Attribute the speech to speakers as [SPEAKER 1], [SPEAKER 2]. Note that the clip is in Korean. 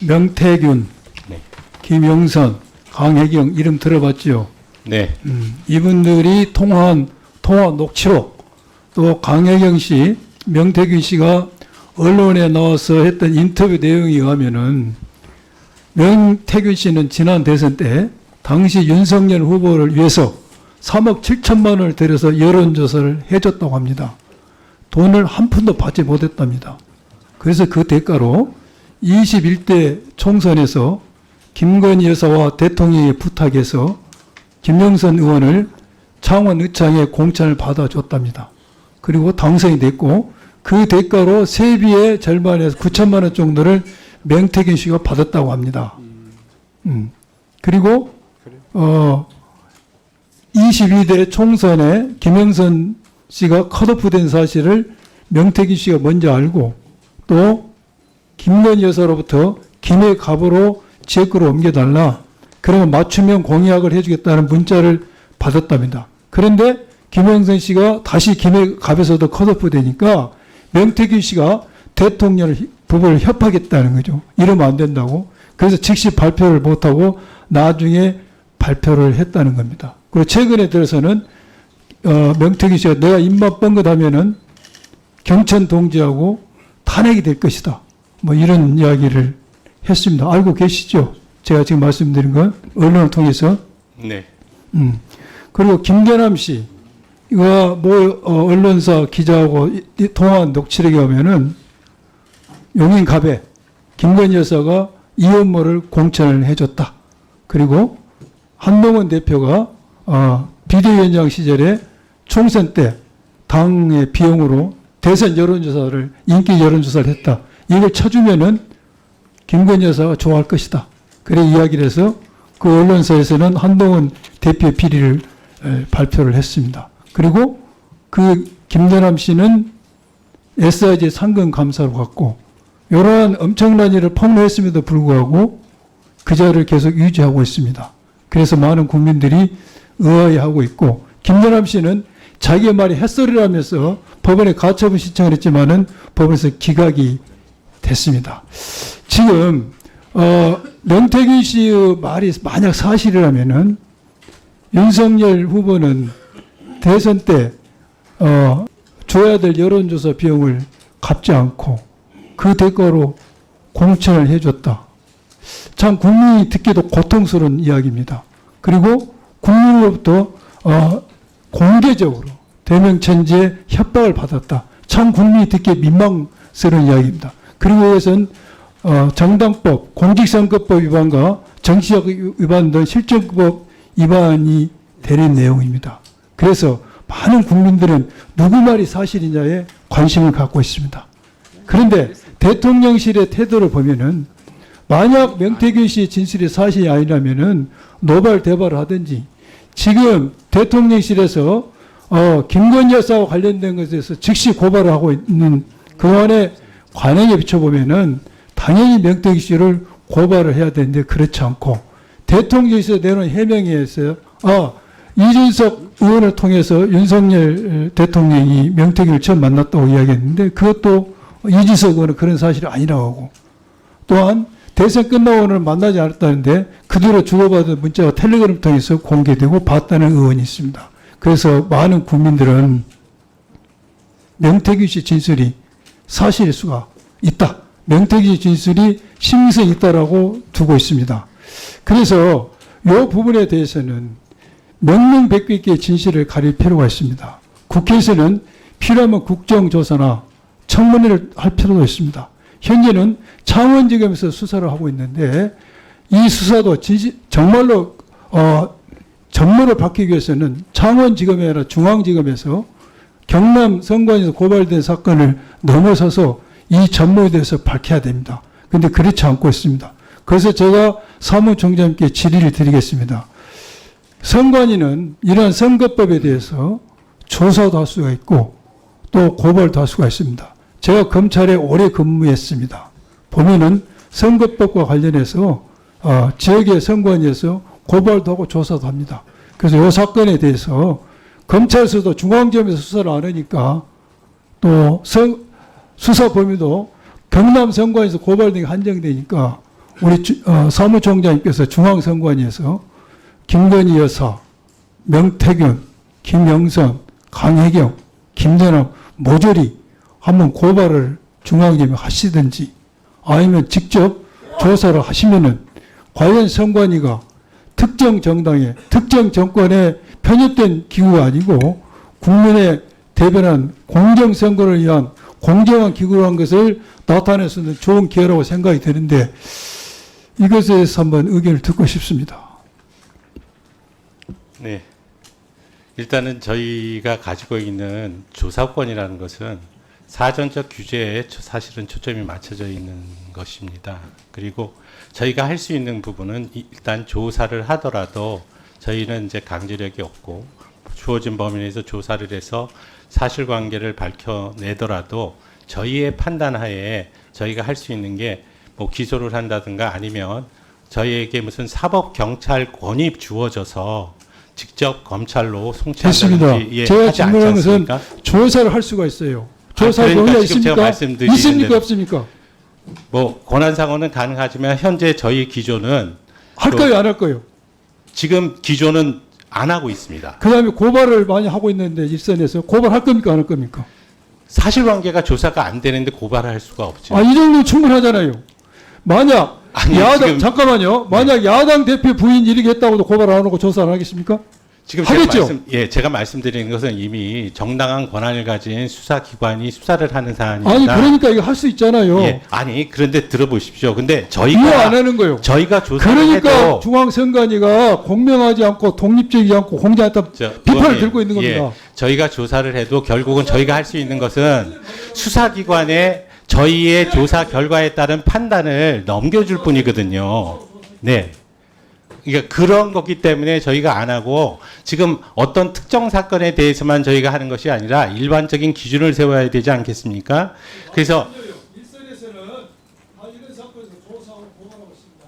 [SPEAKER 1] 명태균,
[SPEAKER 2] 네.
[SPEAKER 1] 김영선, 강혜경 이름 들어봤죠?
[SPEAKER 2] 네.
[SPEAKER 1] 이분들이 통화 녹취록, 또 강혜경 씨, 명태균 씨가 언론에 나와서 했던 인터뷰 내용에 의하면은 명태균 씨는 지난 대선 때 당시 윤석열 후보를 위해서 3억 7천만 원을 들여서 여론조사를 해줬다고 합니다. 돈을 한 푼도 받지 못했답니다. 그래서 그 대가로 21대 총선에서 김건희 여사와 대통령의 부탁에서 김영선 의원을 창원 의창에 공천을 받아줬답니다. 그리고 당선이 됐고 그 대가로 세비의 절반에서 9천만 원 정도를 명태균 씨가 받았다고 합니다. 그리고 22대 총선에 김영선 씨가 컷오프된 사실을 명태균 씨가 먼저 알고 또 김건희 여사로부터 김해 갑으로 지역구로 옮겨달라. 그러면 맞춤형 공약을 해주겠다는 문자를 받았답니다. 그런데 김영선 씨가 다시 김해 갑에서도 컷오프 되니까 명태균 씨가 대통령 후보를 협박했다는 거죠. 이러면 안 된다고. 그래서 즉시 발표를 못하고 나중에 발표를 했다는 겁니다. 그리고 최근에 들어서는 명태균 씨가 내가 입만 뻥긋하면은 경천 동지하고 탄핵이 될 것이다. 뭐 이런 이야기를 했습니다. 알고 계시죠? 제가 지금 말씀드린 건 언론을 통해서.
[SPEAKER 2] 네.
[SPEAKER 1] 그리고 김계남 씨, 이거 뭐 언론사 기자하고 통화한 녹취록에 보면은 용인갑에 김건희 여사가 이혼모를 공천을 해줬다. 그리고 한동훈 대표가 비대위원장 시절에 총선 때 당의 비용으로 대선 여론조사를 인기 여론조사를 했다. 이걸 쳐주면은 김건희 여사가 좋아할 것이다. 그래 이야기를 해서 그 언론사에서는 한동훈 대표의 비리를 발표를 했습니다. 그리고 그 김대남 씨는 SIG 상근 감사로 갔고 이러한 엄청난 일을 폭로했음에도 불구하고 그 자리를 계속 유지하고 있습니다. 그래서 많은 국민들이 의아해하고 있고 김대남 씨는 자기의 말이 햇소리라면서 법원에 가처분 신청을 했지만은 법원에서 기각이 됐습니다. 지금 명태균 씨의 말이 만약 사실이라면은 윤석열 후보는 대선 때 줘야 될 여론조사 비용을 갚지 않고 그 대가로 공천을 해줬다. 참 국민이 듣기도 고통스러운 이야기입니다. 그리고 국민으로부터 공개적으로 대명천지에 협박을 받았다. 참 국민이 듣기에 민망스러운 이야기입니다. 그리고 이것은 정당법, 공직선거법 위반과 정치적 위반 등 실정법 위반이 되는 내용입니다. 그래서 많은 국민들은 누구 말이 사실이냐에 관심을 갖고 있습니다. 그런데 대통령실의 태도를 보면은 만약 명태균 씨의 진술이 사실이 아니라면은 노발대발을 하든지 지금 대통령실에서 김건희 여사와 관련된 것에 대해서 즉시 고발을 하고 있는 그간의 관행에 비춰보면은 당연히 명태균 씨를 고발을 해야 되는데 그렇지 않고 대통령실에서 내놓은 해명에 의해서 이준석 의원을 통해서 윤석열 대통령이 명태균을 처음 만났다고 이야기했는데 그것도 이준석 의원은 그런 사실이 아니라고 하고 또한 대선 끝나고는 만나지 않았다는데 그대로 주고받은 문자가 텔레그램을 통해서 공개되고 봤다는 의원이 있습니다. 그래서 많은 국민들은 명태균 씨 진술이 사실일 수가 있다. 명태균 씨 진술이 신빙성이 있다라고 두고 있습니다. 그래서 이 부분에 대해서는 명명백백 있게 진실을 가릴 필요가 있습니다. 국회에서는 필요하면 국정조사나 청문회를 할 필요도 있습니다. 현재는 창원지검에서 수사를 하고 있는데 이 수사도 정말로 전문을 받기 위해서는 창원지검이 아니라 중앙지검에서 경남 선관위에서 고발된 사건을 넘어서서 이 전모에 대해서 밝혀야 됩니다. 그런데 그렇지 않고 있습니다. 그래서 제가 사무총장님께 질의를 드리겠습니다. 선관위는 이러한 선거법에 대해서 조사도 할 수가 있고 또 고발도 할 수가 있습니다. 제가 검찰에 오래 근무했습니다. 보면은 선거법과 관련해서 지역의 선관위에서 고발도 하고 조사도 합니다. 그래서 이 사건에 대해서 검찰에서도 중앙지검에서 수사를 안 하니까 또 수사 범위도 경남 선관위에서 고발된 게 한정되니까 우리 사무총장님께서 중앙선관위에서 김건희 여사, 명태균, 김영선, 강혜경, 김대남 모조리 한번 고발을 중앙지검에 하시든지 아니면 직접 조사를 하시면은 과연 선관위가 특정 정당의 특정 정권에 편입된 기구가 아니고 국민의 대변한 공정선거를 위한 공정한 기구라는 것을 나타낼 수 있는 좋은 기회라고 생각이 되는데 이것에 대해서 한번 의견을 듣고 싶습니다.
[SPEAKER 2] 네. 일단은 저희가 가지고 있는 조사권이라는 것은 사전적 규제에 사실은 초점이 맞춰져 있는 것입니다. 그리고 저희가 할 수 있는 부분은 일단 조사를 하더라도 저희는 이제 강제력이 없고 주어진 범위 내에서 조사를 해서 사실관계를 밝혀내더라도 저희의 판단하에 저희가 할 수 있는 게 뭐 기소를 한다든가 아니면 저희에게 무슨 사법 경찰권이 주어져서 직접 검찰로
[SPEAKER 1] 됐습니다.
[SPEAKER 2] 송치한다든지
[SPEAKER 1] 제가
[SPEAKER 2] 하지
[SPEAKER 1] 질문한
[SPEAKER 2] 않지
[SPEAKER 1] 것은
[SPEAKER 2] 않습니까?
[SPEAKER 1] 조사를 할 수가 있어요. 조사
[SPEAKER 2] 그러니까
[SPEAKER 1] 권리가
[SPEAKER 2] 지금 제가
[SPEAKER 1] 있습니까?
[SPEAKER 2] 말씀드리는
[SPEAKER 1] 있습니까?
[SPEAKER 2] 대로.
[SPEAKER 1] 없습니까?
[SPEAKER 2] 뭐 권한상언은 가능하지만 현재 저희 기조는
[SPEAKER 1] 할
[SPEAKER 2] 또
[SPEAKER 1] 거예요? 안 할 거예요?
[SPEAKER 2] 지금 기조는 안 하고 있습니다.
[SPEAKER 1] 그 다음에 고발을 많이 하고 있는데 일선에서 고발할 겁니까? 안 할 겁니까?
[SPEAKER 2] 사실관계가 조사가 안 되는데 고발을 할 수가 없죠.
[SPEAKER 1] 이 정도면 충분하잖아요. 만약
[SPEAKER 2] 아니,
[SPEAKER 1] 야당,
[SPEAKER 2] 지금-
[SPEAKER 1] 잠깐만요. 만약 야당 대표 부인 이렇게 했다고도 고발 안 하고 조사 안 하겠습니까?
[SPEAKER 2] 지금
[SPEAKER 1] 하겠죠?
[SPEAKER 2] 제가 말씀드리는 것은 이미 정당한 권한을 가진 수사기관이 수사를 하는 사안입니다.
[SPEAKER 1] 아니, 그러니까 이거 할 수 있잖아요.
[SPEAKER 2] 예, 아니 그런데 들어보십시오. 근데
[SPEAKER 1] 이해 안
[SPEAKER 2] 저희가
[SPEAKER 1] 하는 거예요.
[SPEAKER 2] 조사를
[SPEAKER 1] 그러니까
[SPEAKER 2] 해도
[SPEAKER 1] 중앙선관위가 공명하지 않고 독립적이지 않고 공정했다 비판을
[SPEAKER 2] 의원님,
[SPEAKER 1] 들고 있는 겁니다.
[SPEAKER 2] 예, 저희가 조사를 해도 결국은 저희가 할 수 있는 것은 수사기관에 저희의 조사 결과에 따른 판단을 넘겨줄 뿐이거든요. 네. 그러니까 그런 거기 때문에 저희가 안 하고 지금 어떤 특정 사건에 대해서만 저희가 하는 것이 아니라 일반적인 기준을 세워야 되지 않겠습니까? 그래서
[SPEAKER 1] 일선에서는 이런 사건에서 조사하고 고발하고 있습니다.